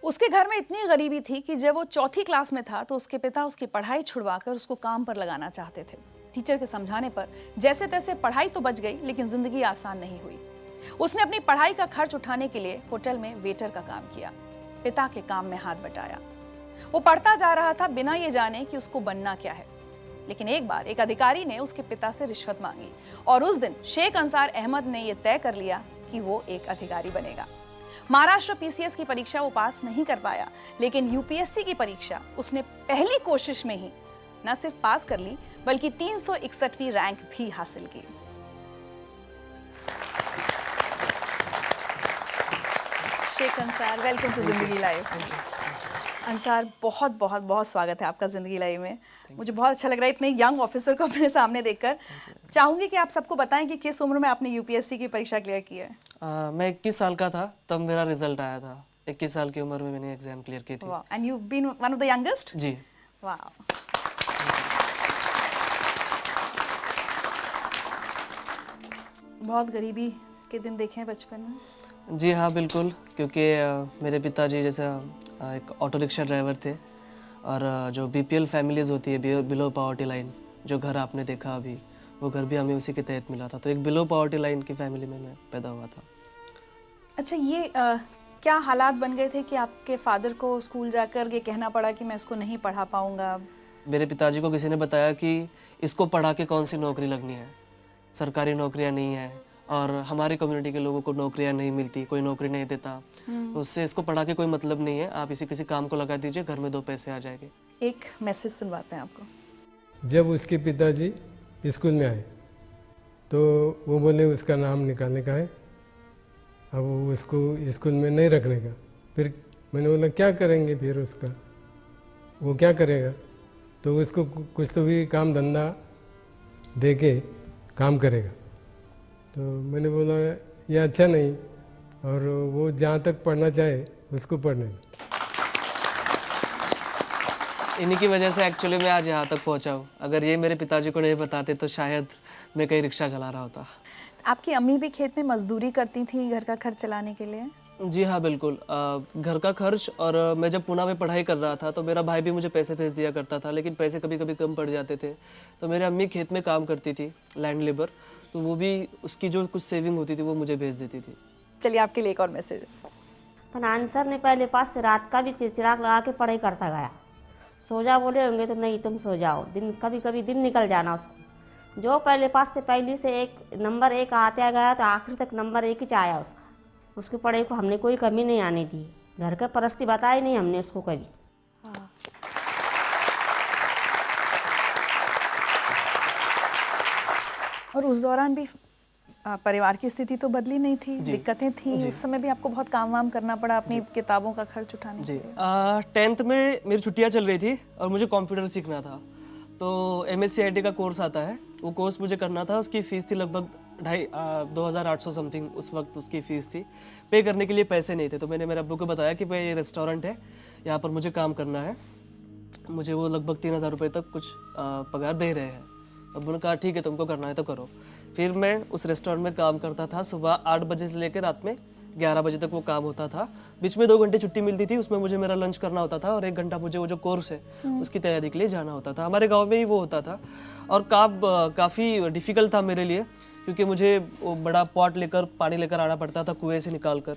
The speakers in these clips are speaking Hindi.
उसके घर में इतनी गरीबी थी कि जब वो चौथी क्लास में था तो उसके पिता उसकी पढ़ाई छुड़वाकर उसको काम पर लगाना चाहते थे। टीचर के समझाने पर जैसे तैसे पढ़ाई तो बच गई, लेकिन जिंदगी आसान नहीं हुई। उसने अपनी पढ़ाई का खर्च उठाने के लिए होटल में वेटर का काम किया, पिता के काम में हाथ बटाया। वो पढ़ता जा रहा था बिना ये जाने कि उसको बनना क्या है। लेकिन एक बार एक अधिकारी ने उसके पिता से रिश्वत मांगी और उस दिन शेख अंसार अहमद ने यह तय कर लिया कि वो एक अधिकारी बनेगा। महाराष्ट्र पीसीएस की परीक्षा वो पास नहीं कर पाया, लेकिन यूपीएससी की परीक्षा उसने पहली कोशिश में ही न सिर्फ पास कर ली, बल्कि 361वीं रैंक भी हासिल की। शेख अंसार, वेलकम टू जिंदगी लाइव। अंसार, बहुत बहुत बहुत स्वागत है आपका जिंदगी लाइव में। मुझे बहुत अच्छा लग रहा है इतने यंग ऑफिसर को अपने सामने देखकर। चाहूंगी कि आप सबको बताएं कि किस उम्र में आपने यूपीएससी की परीक्षा क्लियर की है। मैं 21 साल का था तब मेरा रिजल्ट आया था। 21 साल की उम्र में मैंने एग्जाम क्लियर की थी। And you been one of the youngest? जी। वाह। बहुत गरीबी के दिन देखे हैं बचपन में? जी हाँ, बिल्कुल, क्योंकि मेरे पिताजी जैसा एक ऑटो रिक्शा ड्राइवर थे और जो बीपीएल फैमिलीज़ होती है, बिलो पॉवर्टी लाइन, जो घर आपने देखा अभी, वो घर भी हमें उसी के तहत मिला था। तो एक बिलो पॉवर्टी लाइन की फैमिली में मैं पैदा हुआ था। अच्छा, ये क्या हालात बन गए थे कि आपके फादर को स्कूल जाकर ये कहना पड़ा कि मैं इसको नहीं पढ़ा पाऊंगा? मेरे पिताजी को किसी ने बताया कि इसको पढ़ा के कौन सी नौकरी लगनी है, सरकारी नौकरियां नहीं है और हमारी कम्युनिटी के लोगों को नौकरियां नहीं मिलती, कोई नौकरी नहीं देता, उससे इसको पढ़ा के कोई मतलब नहीं है, आप इसी किसी काम को लगा दीजिए, घर में 2 पैसे आ जाएंगे। एक मैसेज सुनवाते हैं आपको। जब उसके पिताजी स्कूल में आए तो वो बोले उसका नाम निकालने का है, अब वो उसको स्कूल में नहीं रखने का। फिर मैंने बोला क्या करेंगे फिर उसका, वो क्या करेगा? तो उसको कुछ तो भी काम धंधा दे के काम करेगा। तो मैंने बोला ये अच्छा नहीं, और वो जहाँ तक पढ़ना चाहे उसको पढ़ने दो। इन्हीं की वजह से एक्चुअली मैं आज यहाँ तक पहुँचा हूँ। अगर ये मेरे पिताजी को नहीं बताते तो शायद मैं कहीं रिक्शा चला रहा होता। आपकी अम्मी भी खेत में मजदूरी करती थी घर का खर्च चलाने के लिए? जी हाँ, बिल्कुल। घर का खर्च, और मैं जब पुणे में पढ़ाई कर रहा था तो मेरा भाई भी मुझे पैसे भेज दिया करता था, लेकिन पैसे कभी कभी कम पड़ जाते थे। तो मेरी अम्मी खेत में काम करती थी, लैंड लेबर, तो वो भी उसकी जो कुछ सेविंग होती थी वो मुझे भेज देती थी। चलिए आपके लिए एक और मैसेज। पर आंसर ने पहले पास से रात का भी चिराग लगा के पढ़ाई करता गया। सो जा बोले होंगे तो नहीं तुम सो जाओ, दिन कभी कभी दिन निकल जाना उसको। जो पहले पास से पहली से नंबर 1 आते गया तो आखिर तक नंबर 1 ही आया उसका। उसकी पढ़ाई को हमने कोई कमी नहीं आने दी, घर का परिस्थिति बताई नहीं हमने उसको कभी। और उस दौरान भी परिवार की स्थिति तो बदली नहीं थी, दिक्कतें थी। उस समय भी आपको बहुत काम वाम करना पड़ा अपनी किताबों का खर्च उठाने के लिए। 10th में मेरी छुट्टियाँ चल रही थी और मुझे कंप्यूटर सीखना था। तो MSc IT का कोर्स आता है, वो कोर्स मुझे करना था। उसकी फ़ीस थी लगभग 2,800 समथिंग, उस वक्त उसकी फ़ीस थी। पे करने के लिए पैसे नहीं थे, तो मैंने मेरे अब्बू को बताया कि भाई ये रेस्टोरेंट है, यहाँ पर मुझे काम करना है, मुझे वो लगभग 3,000 रुपये तक कुछ पगार दे रहे हैं। अब्बू ने कहा ठीक है, तुमको करना है तो करो। फिर मैं उस रेस्टोरेंट में काम करता था। सुबह 8 बजे से लेकर रात में 11 बजे तक वो काम होता था। बीच में 2 घंटे छुट्टी मिलती थी, उसमें मुझे मेरा लंच करना होता था और 1 घंटा मुझे वो जो कोर्स है उसकी तैयारी के लिए जाना होता था। हमारे गांव में ही वो होता था और काफ़ी डिफ़िकल्ट था मेरे लिए, क्योंकि मुझे वो बड़ा पॉट लेकर पानी लेकर आना पड़ता था कुएँ से निकाल कर।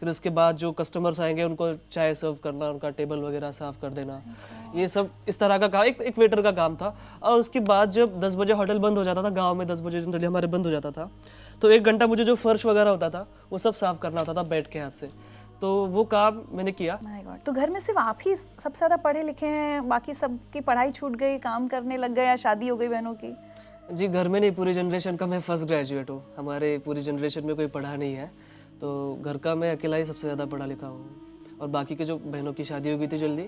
फिर उसके बाद जो कस्टमर्स आएंगे उनको चाय सर्व करना, उनका टेबल वगैरह साफ़ कर देना, ये सब इस तरह का काम एक वेटर का काम था। और उसके बाद जब 10 बजे होटल बंद हो जाता था, गांव में 10 बजे जनरली हमारे बंद हो जाता था, तो 1 घंटा मुझे जो फर्श वगैरह होता था वो सब साफ़ करना होता था बैठ के हाथ से। तो वो काम मैंने किया। My God. तो घर में सिर्फ आप ही सबसे ज़्यादा पढ़े लिखे हैं, बाकी सबकी पढ़ाई छूट गई, काम करने लग गए या शादी हो गई बहनों की? जी, घर में नहीं, पूरी जनरेशन का मैं फर्स्ट ग्रेजुएट हूँ। हमारे पूरी जनरेशन में कोई पढ़ा नहीं है, तो घर का मैं अकेला ही सबसे ज़्यादा पढ़ा लिखा हूँ। और बाकी के जो बहनों की शादी हो गई थी जल्दी,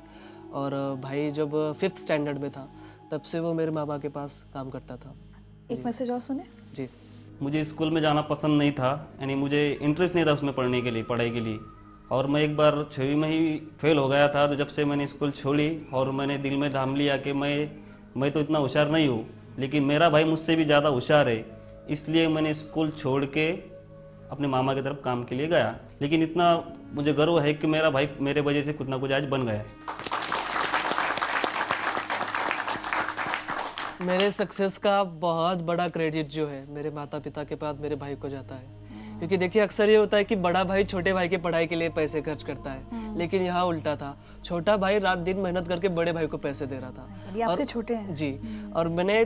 और भाई जब 5th स्टैंडर्ड में था तब से वो मेरे माँ बाप के पास काम करता था। एक मैसेज और सुने। जी। मुझे स्कूल में जाना पसंद नहीं था, यानी मुझे इंटरेस्ट नहीं था उसमें पढ़ने के लिए, पढ़ाई के लिए। और मैं एक बार 6वीं में ही फेल हो गया था। तो जब से मैंने स्कूल छोड़ी और मैंने दिल में ठान लिया कि मैं तो इतना होशियार नहीं हूँ, लेकिन मेरा भाई मुझसे भी ज़्यादा होशियार है, इसलिए मैंने स्कूल छोड़ के अपने मामा की तरफ काम के लिए गया। लेकिन इतना मुझे गर्व है कि मेरा भाई मेरे वजह से कुछ ना कुछ आज बन गया है। मेरे सक्सेस का बहुत बड़ा क्रेडिट जो है मेरे माता पिता के बाद मेरे भाई को जाता है, क्योंकि देखिए अक्सर ये होता है कि बड़ा भाई छोटे भाई के पढ़ाई के लिए पैसे खर्च करता है, लेकिन यहाँ उल्टा था। छोटा भाई रात दिन मेहनत करके बड़े भाई को पैसे दे रहा था। ये आपसे छोटे हैं। जी, और मैंने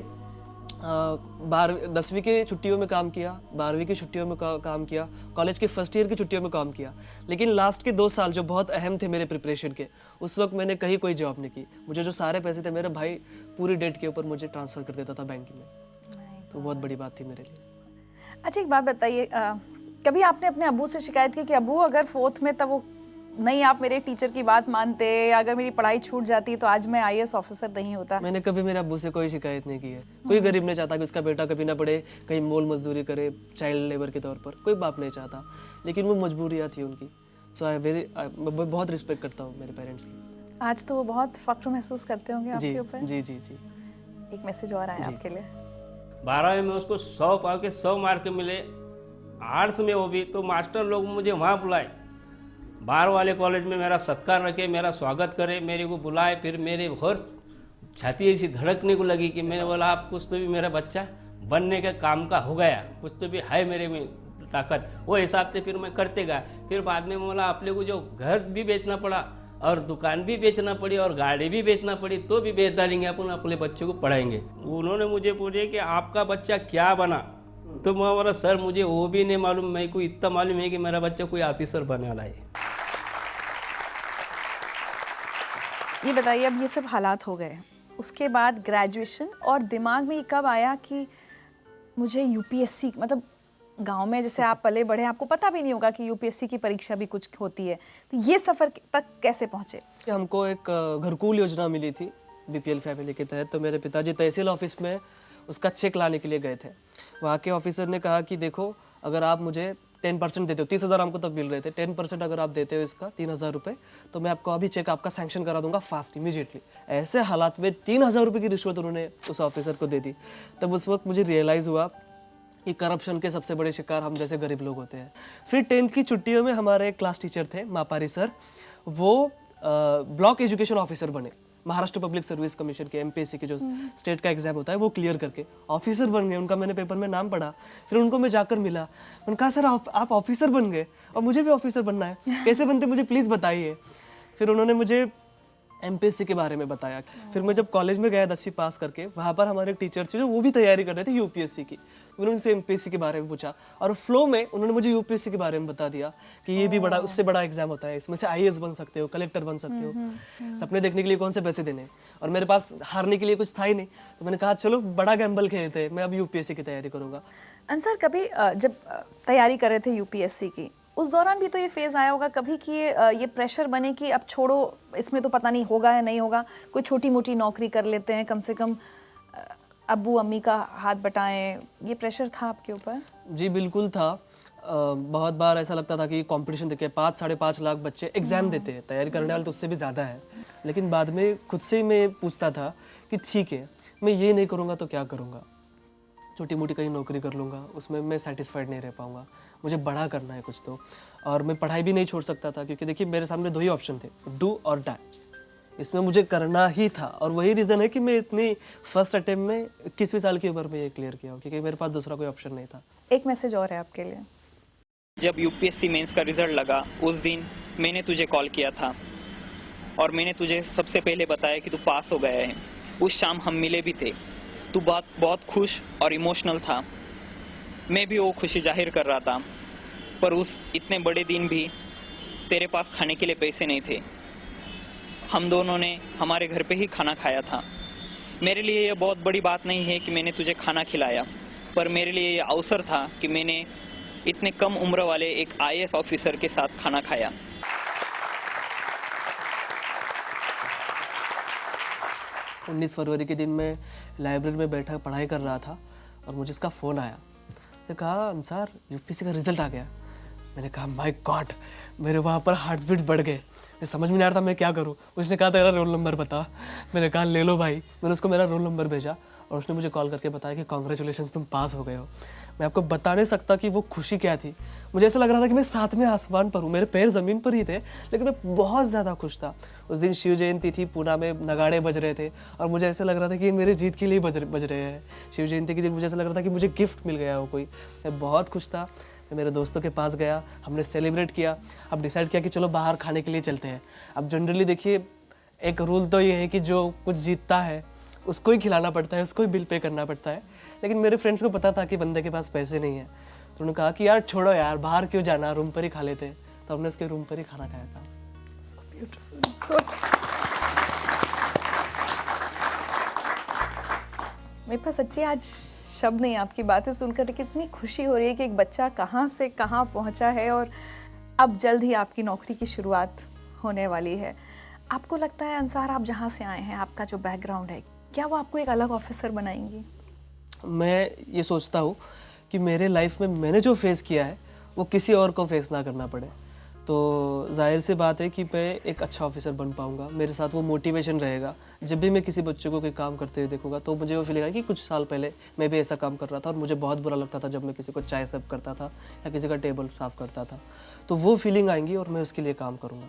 10वीं की छुट्टियों में काम किया, 12वीं की छुट्टियों में काम किया, कॉलेज के फर्स्ट ईयर की छुट्टियों में काम किया, लेकिन लास्ट के 2 साल जो बहुत अहम थे मेरे प्रिपरेशन के, उस वक्त मैंने कहीं कोई जॉब नहीं की। मुझे जो सारे पैसे थे मेरा भाई पूरी डेट के ऊपर मुझे ट्रांसफ़र कर देता था बैंक में, तो बहुत बड़ी बात थी मेरे लिए। अच्छा एक बात बताइए, कभी आपने अपने अब्बू से शिकायत की कि अब्बू अगर 4th में तब वो नहीं आप मेरे टीचर की बात मानते, या अगर मेरी पढ़ाई छूट जाती तो आज मैं IAS ऑफिसर नहीं होता? मैंने कभी मेरे अब्बू से कोई शिकायत नहीं की है। कोई गरीब नहीं चाहता कि उसका बेटा कभी ना पढ़े, कहीं मोल मजदूरी करे चाइल्ड लेबर के तौर पर, कोई बाप नहीं चाहता, लेकिन वो मजबूरियाँ थी उनकी। सो मैं बहुत रिस्पेक्ट करता हूँ मेरे पेरेंट्स की। आज तो वो बहुत फख्र महसूस करते होंगे जी आपके ऊपर। जी जी जी। एक मैसेज और आया आपके लिए। 12वीं में उसको 100 पाव के 100 मार्क मिले, आर्ट्स में वो भी, तो मास्टर लोग मुझे वहाँ बुलाए, बाहर वाले कॉलेज में मेरा सत्कार रखे, मेरा स्वागत करे, मेरे को बुलाए। फिर मेरे और छाती ऐसी धड़कने को लगी कि मैंने बोला आप कुछ तो भी मेरा बच्चा बनने के काम का हो गया, कुछ तो भी है मेरे में ताकत। वो हिसाब से फिर मैं करते गया। फिर बाद में बोला अपने को जो घर भी बेचना पड़ा और दुकान भी बेचना पड़ी और गाड़ी भी बेचना पड़ी तो भी बेच डालेंगे, अपन अपने बच्चों को पढ़ाएंगे। उन्होंने मुझे पूछे कि आपका बच्चा क्या बना, तो मैं बोला सर मुझे वो भी नहीं मालूम, मेरे को इतना मालूम है कि मेरा बच्चा कोई ऑफिसर बनने वाला है। ये बताइए, अब ये सब हालात हो गए, उसके बाद ग्रेजुएशन, और दिमाग में ये कब आया कि मुझे UPSC, मतलब गांव में जैसे आप पले बढ़े, आपको पता भी नहीं होगा कि UPSC की परीक्षा भी कुछ होती है, तो ये सफ़र तक कैसे पहुँचे? हमको एक घरकुल योजना मिली थी BPL फैमिली के तहत, तो मेरे पिताजी तहसील ऑफिस में उसका चेक लाने के लिए गए थे। वहाँ के ऑफिसर ने कहा कि देखो अगर आप मुझे 10% देते हो, 30,000 हमको तब मिल रहे थे, 10% अगर आप देते हो इसका 3,000 रुपये, तो मैं आपको अभी चेक आपका सैंक्शन करा दूंगा फास्ट इमीडिएटली। ऐसे हालात में 3,000 रुपये की रिश्वत उन्होंने उस ऑफिसर को दे दी। तब उस वक्त मुझे रियलाइज़ हुआ कि करप्शन के सबसे बड़े शिकार हम जैसे गरीब लोग होते हैं। फिर 10th की छुट्टियों में हमारे क्लास टीचर थे मापारी सर, वो ब्लॉक एजुकेशन ऑफिसर बने, महाराष्ट्र पब्लिक सर्विस कमीशन के MPSC के जो स्टेट का एग्जाम होता है वो क्लियर करके ऑफिसर बन गए। उनका मैंने पेपर में नाम पढ़ा, फिर उनको मैं जाकर मिला, मैंने कहा सर आप ऑफिसर बन गए और मुझे भी ऑफिसर बनना है, कैसे बनते मुझे प्लीज़ बताइए। फिर उन्होंने मुझे MPSC के बारे में बताया। फिर मैं जब कॉलेज में गया 10वीं पास करके, वहाँ पर हमारे टीचर थे जो वो भी तैयारी कर रहे थे UPSC की, उन्होंने उनसे MPSC के बारे में पूछा और फ्लो में उन्होंने मुझे UPSC के बारे में बता दिया कि ये भी बड़ा, उससे बड़ा एग्जाम होता है, इसमें से IAS बन सकते हो, कलेक्टर बन सकते हो। सपने देखने के लिए कौन से पैसे देने, और मेरे पास हारने के लिए कुछ था ही नहीं, तो मैंने कहा चलो बड़ा गैम्बल खेलते हैं, मैं अब UPSC की तैयारी करूँगा। अंसर, कभी जब तैयारी कर रहे थे UPSC की, उस दौरान भी तो ये फेज़ आया होगा कभी कि ये प्रेशर बने कि अब छोड़ो, इसमें तो पता नहीं होगा या नहीं होगा, कोई छोटी मोटी नौकरी कर लेते हैं, कम से कम अब्बू अम्मी का हाथ बटाएं, ये प्रेशर था आपके ऊपर? जी बिल्कुल था। बहुत बार ऐसा लगता था कि कंपटीशन देखिए 5-5.5 लाख बच्चे एग्ज़ाम देते हैं, तैयारी करने वाले तो उससे भी ज़्यादा है, लेकिन बाद में खुद से ही मैं पूछता था कि ठीक है मैं ये नहीं करूँगा तो क्या करूँगा, छोटी मोटी कहीं नौकरी कर लूँगा, उसमें मैं सेटिस्फाइड नहीं रह पाऊँगा, मुझे बड़ा करना है कुछ तो। और मैं पढ़ाई भी नहीं छोड़ सकता था, क्योंकि देखिए मेरे सामने 2 ही ऑप्शन थे, डू और डाई, इसमें मुझे करना ही था। और वही रीज़न है कि मैं इतनी फर्स्ट अटेम्प्ट में 21वीं साल की उम्र में ये क्लियर किया, क्योंकि मेरे पास दूसरा कोई ऑप्शन नहीं था। एक मैसेज और है आपके लिए। जब UPSC मेंस का रिजल्ट लगा उस दिन मैंने तुझे कॉल किया था और मैंने तुझे सबसे पहले बताया कि तू पास हो गया है। उस शाम हम मिले भी थे, तू बहुत खुश और इमोशनल था, मैं भी वो खुशी जाहिर कर रहा था, पर उस इतने बड़े दिन भी तेरे पास खाने के लिए पैसे नहीं थे। हम दोनों ने हमारे घर पे ही खाना खाया था। मेरे लिए ये बहुत बड़ी बात नहीं है कि मैंने तुझे खाना खिलाया, पर मेरे लिए ये अवसर था कि मैंने इतने कम उम्र वाले एक IAS ऑफिसर के साथ खाना खाया। 19 फरवरी के दिन मैं लाइब्रेरी में बैठा पढ़ाई कर रहा था और मुझे इसका फ़ोन आया। मैंने कहा अंसार UPSC का रिज़ल्ट आ गया। मैंने कहा माय गॉड, मेरे वहाँ पर हार्ट बीट्स बढ़ गए। मैं समझ में नहीं आ रहा था मैं क्या करूँ। उसने कहा तेरा रोल नंबर बता। मैंने कहा ले लो भाई। मैंने उसको मेरा रोल नंबर भेजा और उसने मुझे कॉल करके बताया कि कॉन्ग्रेचुलेशन तुम पास हो गए हो। मैं आपको बता नहीं सकता कि वो खुशी क्या थी। मुझे ऐसा लग रहा था कि मैं सातवें आसमान पर हूँ, मेरे पैर ज़मीन पर ही थे, लेकिन मैं बहुत ज़्यादा खुश था। उस दिन शिव जयंती थी, पूना में नगाड़े बज रहे थे और मुझे ऐसा लग रहा था कि ये मेरे जीत के लिए बज रहे हैं। शिव जयंती के दिन मुझे ऐसा लग रहा था कि मुझे गिफ्ट मिल गया हो कोई। मैं बहुत खुश था। मैं मेरे दोस्तों के पास गया, हमने सेलिब्रेट किया। अब डिसाइड किया कि चलो बाहर खाने के लिए चलते हैं। अब जनरली देखिए एक रूल तो ये है कि जो कुछ जीतता है उसको ही खिलाना पड़ता है, उसको ही बिल पे करना पड़ता है। लेकिन मेरे फ्रेंड्स को पता था कि बंदे के पास पैसे नहीं है, तो उन्होंने कहा कि यार छोड़ो यार, बाहर क्यों जाना, रूम पर ही खा लेते। तो हमने उसके रूम पर ही खाना खाया था। मेरे पास सच्ची आज शब्द नहीं, आपकी बातें सुनकर कितनी खुशी हो रही है कि एक बच्चा कहाँ से कहाँ पहुँचा है और अब जल्द ही आपकी नौकरी की शुरुआत होने वाली है। आपको लगता है अंसार, आप जहाँ से आए हैं, आपका जो बैकग्राउंड है, क्या वो आपको एक अलग ऑफिसर बनाएंगी? मैं ये सोचता हूँ कि मेरे लाइफ में मैंने जो फेस किया है वो किसी और को फेस ना करना पड़े। तो जाहिर सी बात है कि मैं एक अच्छा ऑफिसर बन पाऊँगा। मेरे साथ वो मोटिवेशन रहेगा। जब भी मैं किसी बच्चे को कोई काम करते हुए देखूँगा तो मुझे वो फील आएगा कि कुछ साल पहले मैं भी ऐसा काम कर रहा था और मुझे बहुत बुरा लगता था जब मैं किसी को चाय सर्व करता था या किसी का टेबल साफ़ करता था। तो वो फीलिंग आएंगी और मैं उसके लिए काम करूँगा।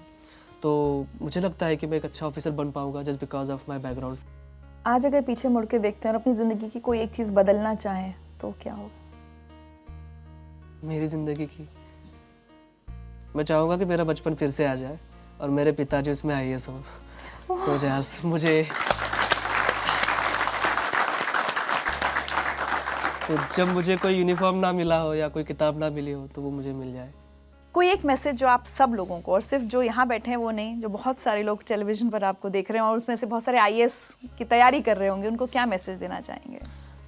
तो मुझे लगता है कि मैं एक अच्छा ऑफिसर बन पाऊँगा just because of my background. आज अगर पीछे मुड़ के देखते हैं और अपनी ज़िंदगी की कोई एक चीज़ बदलना चाहें तो क्या होगा? मेरी ज़िंदगी की मैं चाहूँगा कि मेरा बचपन फिर से आ जाए और मेरे पिताजी उसमें IAS हो। सो जास मुझे तो जब मुझे कोई यूनिफॉर्म ना मिला हो या कोई किताब ना मिली हो तो वो मुझे मिल जाए। कोई एक मैसेज जो आप सब लोगों को, और सिर्फ जो यहाँ बैठे हैं वो नहीं, जो बहुत सारे लोग टेलीविज़न पर आपको देख रहे हैं और उसमें से बहुत सारे IAS की तैयारी कर रहे होंगे, उनको क्या मैसेज देना चाहेंगे?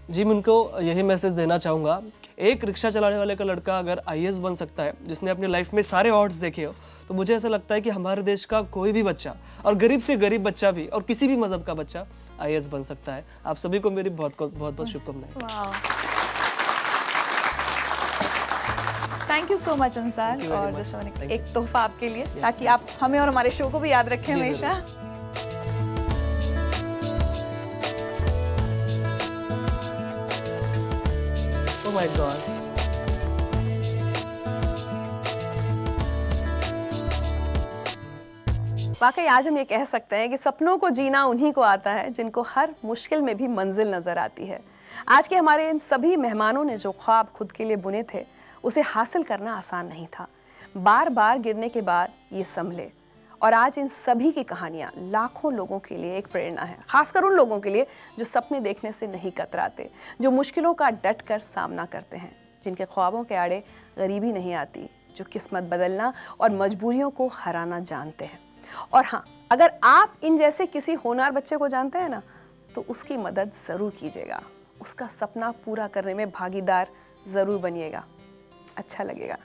जी, मैं उनको यही मैसेज देना चाहूँगा, एक रिक्शा चलाने वाले का लड़का अगर IAS बन सकता है, जिसने अपनी लाइफ में सारे ऑड्स देखे हो, तो मुझे ऐसा लगता है कि हमारे देश का कोई भी बच्चा, और गरीब से गरीब बच्चा भी, और किसी भी मजहब का बच्चा IAS बन सकता है। आप सभी को मेरी बहुत बहुत शुभकामनाएं। Thank you so much Ansar, और जैसे मैंने एक तोहफा आपके लिए, ताकि आप हमें और हमारे शो को भी याद रखें हमेशा। Oh my God. वाकई आज हम ये कह सकते हैं कि सपनों को जीना उन्हीं को आता है जिनको हर मुश्किल में भी मंजिल नजर आती है। आज के हमारे इन सभी मेहमानों ने जो ख्वाब खुद के लिए बुने थे, उसे हासिल करना आसान नहीं था। बार बार गिरने के बाद ये संभले, और आज इन सभी की कहानियाँ लाखों लोगों के लिए एक प्रेरणा है, खासकर उन लोगों के लिए जो सपने देखने से नहीं कतराते, जो मुश्किलों का डट कर सामना करते हैं, जिनके ख्वाबों के आड़े गरीबी नहीं आती, जो किस्मत बदलना और मजबूरियों को हराना जानते हैं। और हाँ, अगर आप इन जैसे किसी होनहार बच्चे को जानते हैं ना, तो उसकी मदद ज़रूर कीजिएगा, उसका सपना पूरा करने में भागीदार ज़रूर बनिएगा, अच्छा लगेगा।